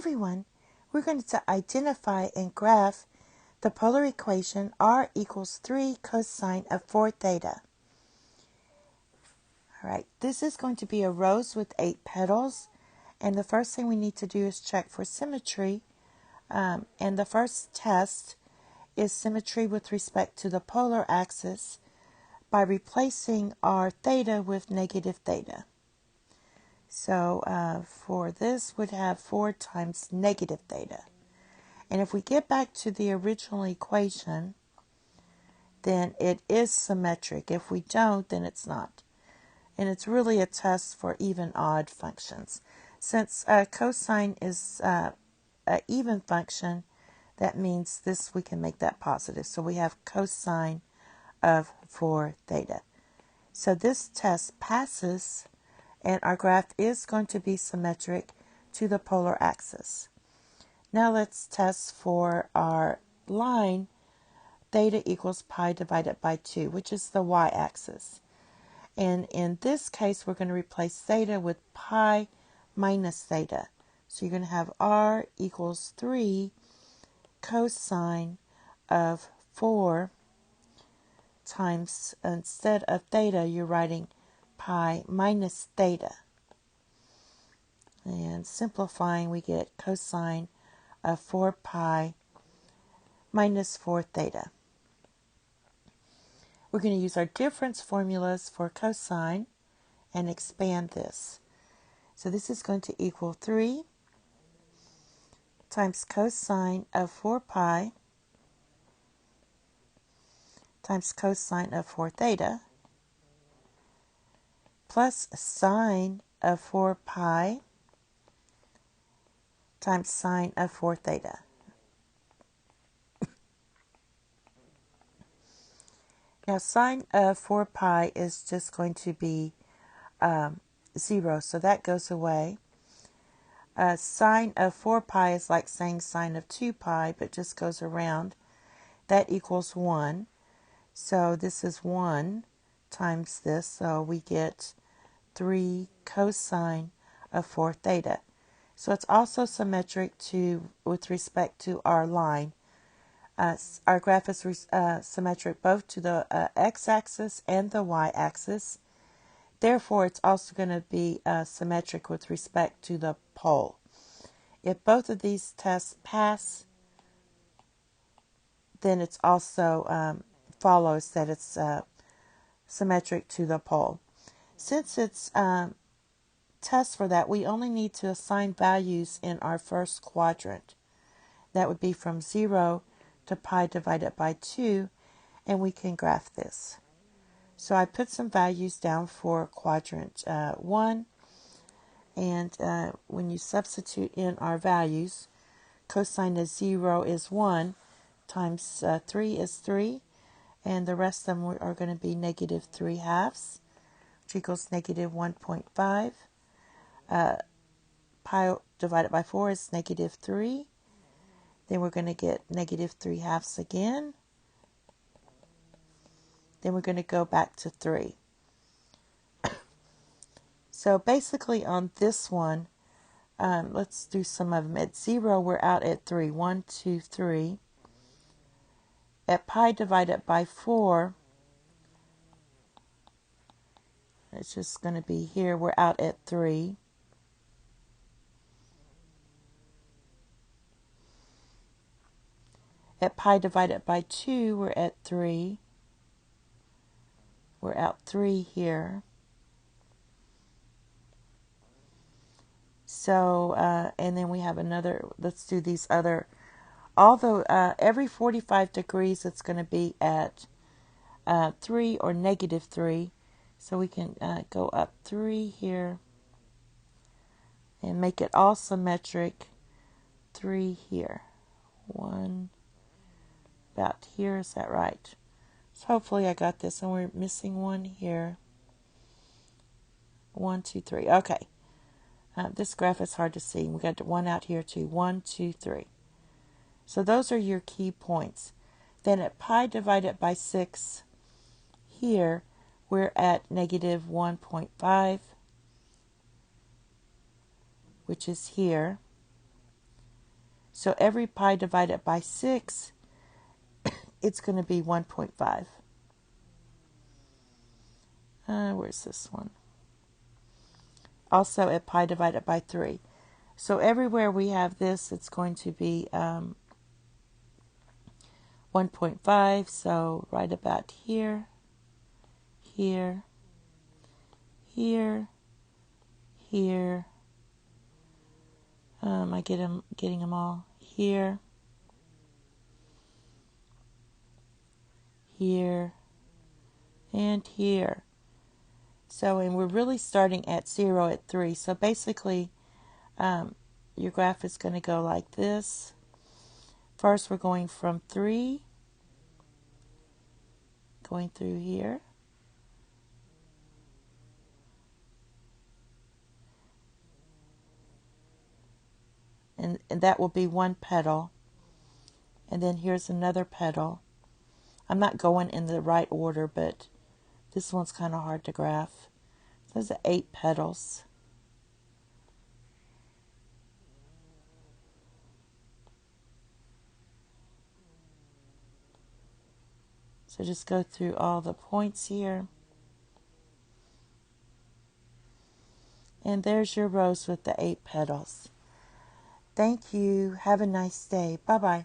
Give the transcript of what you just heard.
everyone, we're going to identify and graph the polar equation r equals 3 cosine of 4 theta. All right, this is going to be a rose with 8 petals, and the first thing we need to do is check for symmetry, and the first test is symmetry with respect to the polar axis by replacing our theta with negative theta. So for this, would have 4 times negative theta. And if we get back to the original equation, then it is symmetric. If we don't, then it's not. And it's really a test for even odd functions. Since cosine is an even function, that means this we can make that positive. So we have cosine of 4 theta. So this test passes, and our graph is going to be symmetric to the polar axis. Now let's test for our line theta equals pi divided by 2, which is the y-axis. And in this case, we're going to replace theta with pi minus theta. So you're going to have r equals 3 cosine of 4 times, instead of theta, you're writing pi minus theta. And simplifying, we get cosine of 4 pi minus 4 theta. We're going to use our difference formulas for cosine and expand this. So this is going to equal 3 times cosine of 4 pi times cosine of 4 theta plus sine of 4 pi times sine of 4 theta. Now sine of 4 pi is just going to be 0, so that goes away. Sine of 4 pi is like saying sine of 2 pi, but just goes around. That equals 1. So this is 1 times this, so we get 3 cosine of 4 theta. So it's also symmetric with respect to our line. Our graph is symmetric both to the x-axis and the y-axis. Therefore, it's also going to be symmetric with respect to the pole. If both of these tests pass, then it's also follows that it's symmetric to the pole. Since it's test for that, we only need to assign values in our first quadrant. That would be from 0 to pi divided by 2, and we can graph this. So I put some values down for quadrant 1, and when you substitute in our values, cosine of 0 is 1, times 3 is 3, and the rest of them are going to be negative 3 halves, which equals negative 1.5. Pi divided by 4 is negative 3. Then we're going to get negative 3 halves again. Then we're going to go back to 3. So basically on this one, let's do some of them. At 0, we're out at 3. 1, 2, 3. At pi divided by 4, it's just going to be here. We're out at 3. At pi divided by 2, we're at 3. We're out 3 here. So, and then we have another, let's do these other, although every 45 degrees it's going to be at 3 or negative 3. So we can go up 3 here and make it all symmetric. 3 here. 1 about here, is that right? So hopefully I got this, and we're missing 1 here. 1, 2, 3. Okay. This graph is hard to see. We got 1 out here too. 1, 2, 3. So those are your key points. Then at pi divided by 6 here, we're at negative 1.5, which is here. So every pi divided by 6, it's going to be 1.5. Where's this one? Also at pi divided by 3. So everywhere we have this, it's going to be 1.5. So right about here, here, here, here. Getting them all here, here, and here. So, and we're really starting at 0 at 3. So basically, your graph is going to go like this. First, we're going from 3, going through here. And that will be one petal. And then here's another petal. I'm not going in the right order, but this one's kind of hard to graph. Those are 8 petals. So just go through all the points here. And there's your rose with the 8 petals. Thank you. Have a nice day. Bye-bye.